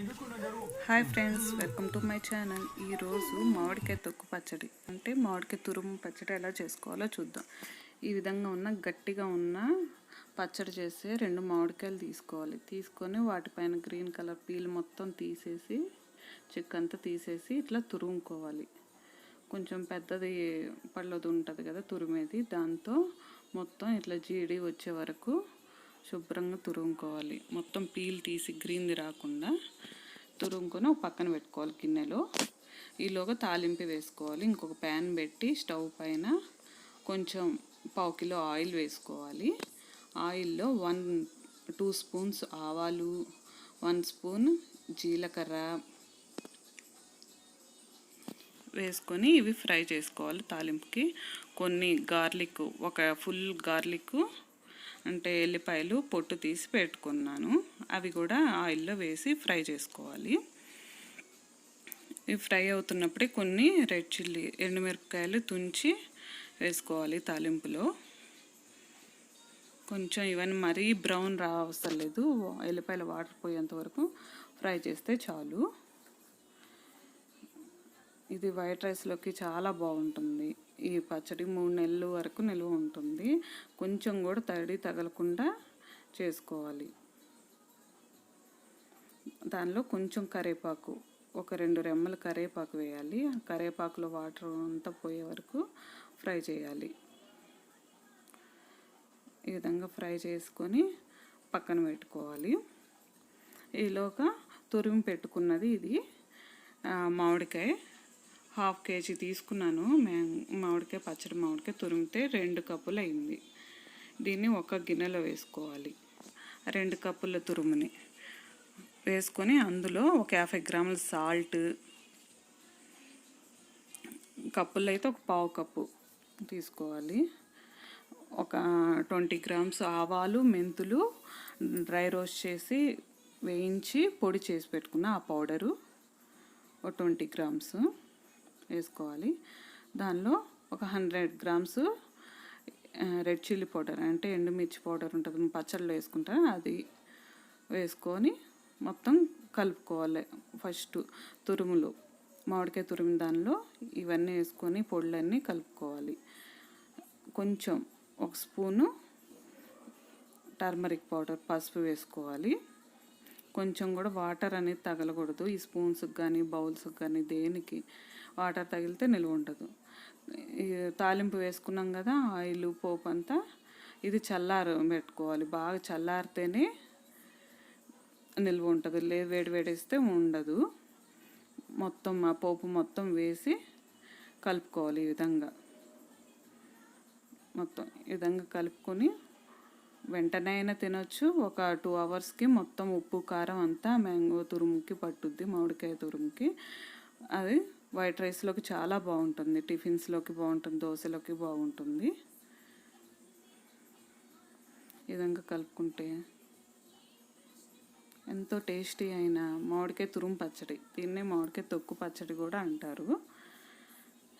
Hi friends, welcome to my channel. ఈరోజు మామిడికాయ తొక్కు పచ్చడి అంటే మామిడికాయ తురుము పచ్చడి ఎలా చేసుకోవాలో చూద్దాం. ఈ విధంగా ఉన్న గట్టిగా ఉన్న పచ్చడి చేసే 2 మామిడికాయలు తీసుకోవాలి. తీసుకొని వాటిపైన గ్రీన్ కలర్ పీల్ మొత్తం తీసేసి చిక్కంతా తీసేసి ఇట్లా తురుముకోవాలి. కొంచెం పెద్దది పళ్ళది ఉంటుంది కదా తురిమేది, దాంతో మొత్తం ఇట్లా జీడి వచ్చే వరకు శుభ్రంగా తురుముకోవాలి. మొత్తం పీల్ తీసి గ్రీన్ది రాకుండా తురుముకొని ఒక పక్కన పెట్టుకోవాలి గిన్నెలో. ఈలోగా తాలింపు వేసుకోవాలి. ఇంకొక ప్యాన్ పెట్టి స్టవ్ పైన కొంచెం 1/2 కిలో ఆయిల్ వేసుకోవాలి. ఆయిల్లో 2 స్పూన్స్ ఆవాలు, 1 స్పూన్ జీలకర్ర వేసుకొని ఇవి ఫ్రై చేసుకోవాలి. తాలింపుకి కొన్ని గార్లిక్, ఒక ఫుల్ గార్లిక్ అంటే ఎల్లిపాయలు పొట్టు తీసి పెట్టుకున్నాను, అవి కూడా ఆయిల్లో వేసి ఫ్రై చేసుకోవాలి. ఇవి ఫ్రై అవుతున్నప్పుడే కొన్ని రెడ్ చిల్లీ ఎండుమిరపకాయలు తుంచి వేసుకోవాలి తాలింపులో. కొంచెం ఇవన్నీ మరీ బ్రౌన్ అవసరం లేదు, ఎల్లిపాయలు వాటర్ పోయేంత వరకు ఫ్రై చేస్తే చాలు. ఇది వైట్ రైస్లోకి చాలా బాగుంటుంది. ఈ పచ్చడి 3 నెలల వరకు నిల్వ ఉంటుంది. కొంచెం కూడా తడి తగలకుండా చేసుకోవాలి. దానిలో కొంచెం కరివేపాకు, ఒక 2 రెమ్మలు కరివేపాకు వేయాలి. ఆ కరివేపాకులో వాటర్ అంతా పోయే వరకు ఫ్రై చేయాలి. ఈ విధంగా ఫ్రై చేసుకొని పక్కన పెట్టుకోవాలి. ఈలోగా తురిమి పెట్టుకున్నది ఇది మామిడికాయ 1/2 కేజీ తీసుకున్నాను. మామిడికాయ పచ్చడి మామిడికాయ తురిమితే 2 కప్పులు అయింది. దీన్ని ఒక గిన్నెలో వేసుకోవాలి. 2 కప్పుల తురుముని వేసుకొని అందులో ఒక 50 గ్రాముల సాల్ట్, కప్పుల్లో అయితే ఒక 1/2 కప్పు తీసుకోవాలి. ఒక 20 గ్రామ్స్ ఆవాలు, మెంతులు డ్రై రోస్ట్ చేసి వేయించి పొడి చేసి పెట్టుకున్న ఆ పౌడరు ఒక 20 గ్రామ్స్ వేసుకోవాలి. దానిలో ఒక 100 గ్రామ్స్ రెడ్ చిల్లీ పౌడర్ అంటే ఎండుమిర్చి పౌడర్ ఉంటుంది, పచ్చళ్ళు వేసుకుంటారు, అది వేసుకొని మొత్తం కలుపుకోవాలి. ఫస్ట్ తురుములు మామిడికాయ తురిమిన దానిలో ఇవన్నీ వేసుకొని పొడులన్నీ కలుపుకోవాలి. కొంచెం 1 స్పూను టర్మరిక్ పౌడర్ పసుపు వేసుకోవాలి. కొంచెం కూడా వాటర్ అనేది తగలకూడదు. ఈ స్పూన్స్కి కానీ బౌల్స్కి కానీ దేనికి వాటర్ తగిలితే నిల్వ ఉండదు. తాలింపు వేసుకున్నాం కదా, ఆయిల్ పోపు అంతా ఇది పెట్టుకోవాలి. బాగా చల్లారితేనే నిల్వ ఉంటుంది, లేదు వేడివేడిస్తే ఉండదు. మొత్తం ఆ పోపు మొత్తం వేసి కలుపుకోవాలి. ఈ విధంగా మొత్తం ఈ విధంగా కలుపుకొని వెంటనే అయినా తినొచ్చు. ఒక 2 అవర్స్కి మొత్తం ఉప్పు కారం అంతా మ్యాంగో తురుముకి పట్టుద్ది, మామిడికాయ తురుముకి. అది వైట్ రైస్లోకి చాలా బాగుంటుంది, టిఫిన్స్లోకి బాగుంటుంది, దోశలోకి బాగుంటుంది. ఈ విధంగా కలుపుకుంటే ఎంతో టేస్టీ అయిన మామిడికాయ తురుము పచ్చడి, దీన్నే మామిడికాయ తొక్కు పచ్చడి కూడా అంటారు.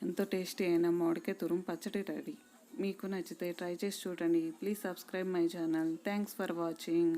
ఎంతో టేస్టీ అయిన మామిడికాయ తురుము పచ్చడి రెడీ. మీకు నచ్చితే ట్రై చేసి చూడండి. Please subscribe my channel. Thanks for watching.